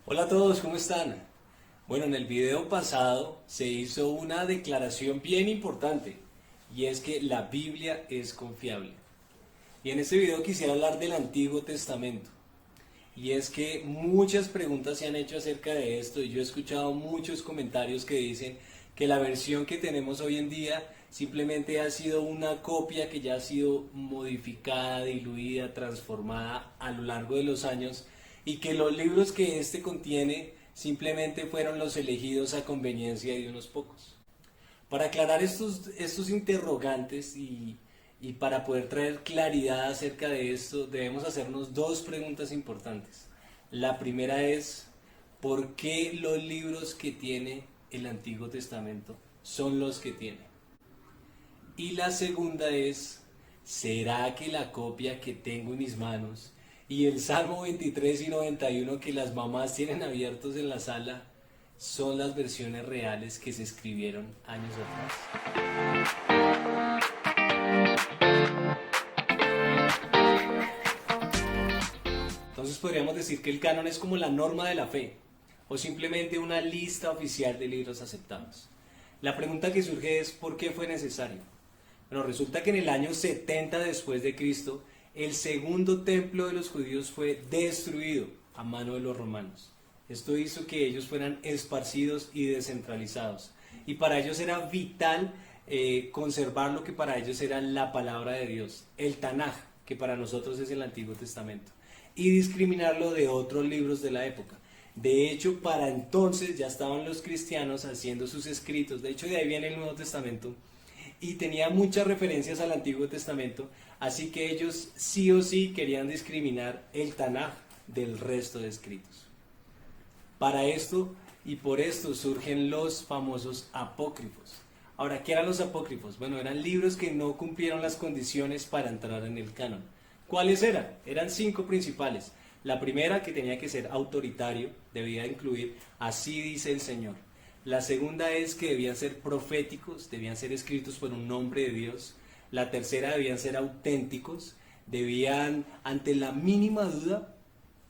Hola a todos, ¿cómo están? Bueno, en el video pasado se hizo una declaración bien importante y es que la Biblia es confiable. Y en este video quisiera hablar del Antiguo Testamento. Y es que muchas preguntas se han hecho acerca de esto y yo he escuchado muchos comentarios que dicen que la versión que tenemos hoy en día simplemente ha sido una copia que ya ha sido modificada, diluida, transformada a lo largo de los años y que los libros que este contiene simplemente fueron los elegidos a conveniencia de unos pocos. Para aclarar estos interrogantes y para poder traer claridad acerca de esto, debemos hacernos dos preguntas importantes. La primera es, ¿por qué los libros que tiene el Antiguo Testamento son los que tiene? Y la segunda es, ¿será que la copia que tengo en mis manos y el Salmo 23 y 91 que las mamás tienen abiertos en la sala son las versiones reales que se escribieron años atrás? Entonces podríamos decir que el canon es como la norma de la fe o simplemente una lista oficial de libros aceptados. La pregunta que surge es ¿por qué fue necesario? Bueno, resulta que en el año 70 después de Cristo, el segundo templo de los judíos fue destruido a mano de los romanos. Esto hizo que ellos fueran esparcidos y descentralizados. Y para ellos era vital conservar lo que para ellos era la palabra de Dios, el Tanaj, que para nosotros es el Antiguo Testamento, y discriminarlo de otros libros de la época. De hecho, para entonces ya estaban los cristianos haciendo sus escritos. De hecho, de ahí viene el Nuevo Testamento y tenía muchas referencias al Antiguo Testamento, así que ellos sí o sí querían discriminar el Tanaj del resto de escritos. Para esto y por esto surgen los famosos apócrifos. Ahora, ¿qué eran los apócrifos? Bueno, eran libros que no cumplieron las condiciones para entrar en el canon. ¿Cuáles eran? Eran 5 principales. La primera, que tenía que ser autoritario, debía incluir "Así dice el Señor". La segunda es que debían ser proféticos, debían ser escritos por un nombre de Dios. La tercera, debían ser auténticos, debían, ante la mínima duda,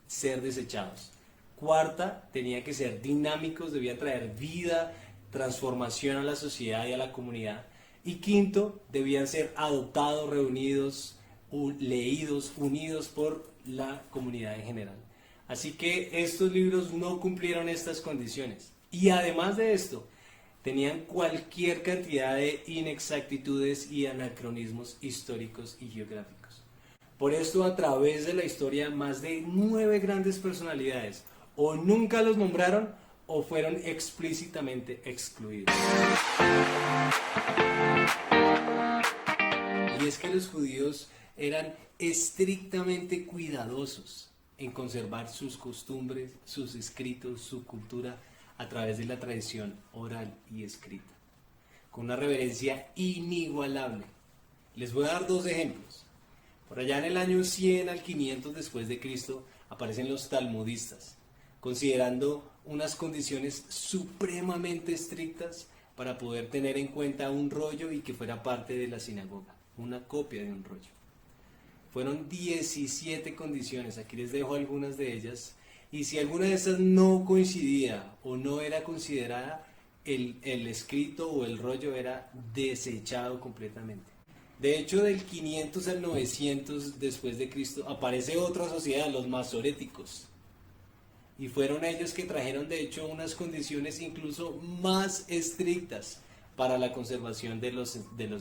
ser desechados. Cuarta, tenía que ser dinámicos, debían traer vida, transformación a la sociedad y a la comunidad. Y quinto, debían ser adoptados, reunidos, leídos, unidos por la comunidad en general. Así que estos libros no cumplieron estas condiciones. Y además de esto, tenían cualquier cantidad de inexactitudes y anacronismos históricos y geográficos. Por esto, a través de la historia, más de 9 grandes personalidades o nunca los nombraron o fueron explícitamente excluidos. Y es que los judíos eran estrictamente cuidadosos en conservar sus costumbres, sus escritos, su cultura a través de la tradición oral y escrita, con una reverencia inigualable. Les voy a dar 2 ejemplos. Por allá en el año 100 al 500 después de Cristo aparecen los talmudistas, considerando unas condiciones supremamente estrictas para poder tener en cuenta un rollo y que fuera parte de la sinagoga, una copia de un rollo. Fueron 17 condiciones, aquí les dejo algunas de ellas, y si alguna de esas no coincidía o no era considerada, el escrito o el rollo era desechado completamente. De hecho, del 500 al 900 después de Cristo aparece otra sociedad, los masoréticos. Y fueron ellos que trajeron de hecho unas condiciones incluso más estrictas para la conservación de los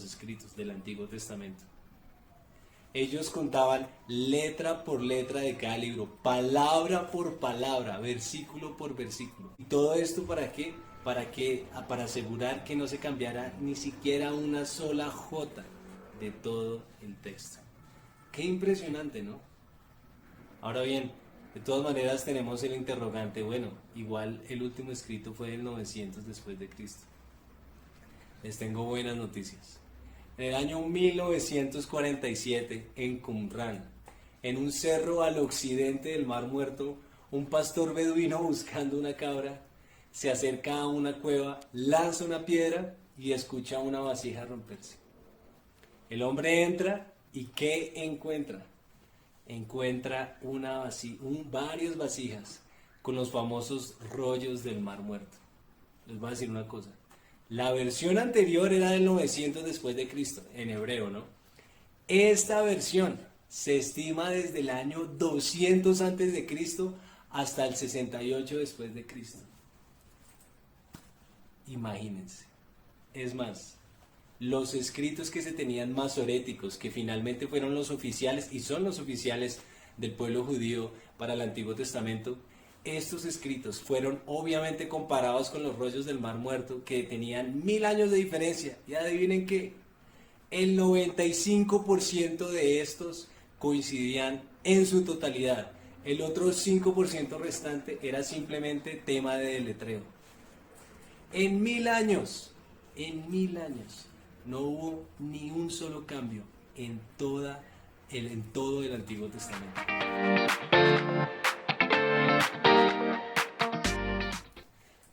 escritos del Antiguo Testamento. Ellos contaban letra por letra de cada libro, palabra por palabra, versículo por versículo. ¿Y todo esto para qué? Para asegurar que no se cambiara ni siquiera una sola jota de todo el texto. Qué impresionante, ¿no? Ahora bien, de todas maneras tenemos el interrogante, bueno, igual el último escrito fue del 900 después de Cristo. Les tengo buenas noticias. En el año 1947, en Qumran, en un cerro al occidente del Mar Muerto, un pastor beduino buscando una cabra se acerca a una cueva, lanza una piedra y escucha una vasija romperse. El hombre entra y ¿qué encuentra? Encuentra varias vasijas con los famosos rollos del Mar Muerto. Les voy a decir una cosa. La versión anterior era del 900 después de Cristo, en hebreo, ¿no? Esta versión se estima desde el año 200 antes de Cristo hasta el 68 después de Cristo. Imagínense. Es más, los escritos que se tenían masoréticos, que finalmente fueron los oficiales y son los oficiales del pueblo judío para el Antiguo Testamento, estos escritos fueron obviamente comparados con los rollos del Mar Muerto, que tenían 1000 años de diferencia. Y adivinen qué, el 95% de estos coincidían en su totalidad. El otro 5% restante era simplemente tema de deletreo. En 1000 años, no hubo ni un solo cambio en todo el Antiguo Testamento.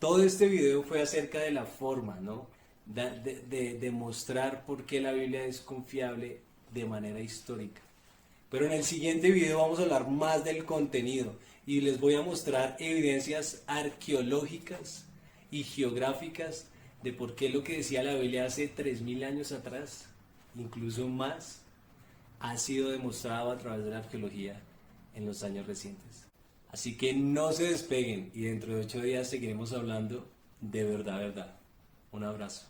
Todo este video fue acerca de la forma, ¿no? De mostrar por qué la Biblia es confiable de manera histórica. Pero en el siguiente video vamos a hablar más del contenido y les voy a mostrar evidencias arqueológicas y geográficas de por qué lo que decía la Biblia hace 3000 años atrás, incluso más, ha sido demostrado a través de la arqueología en los años recientes. Así que no se despeguen y dentro de 8 días seguiremos hablando de verdad, verdad. Un abrazo.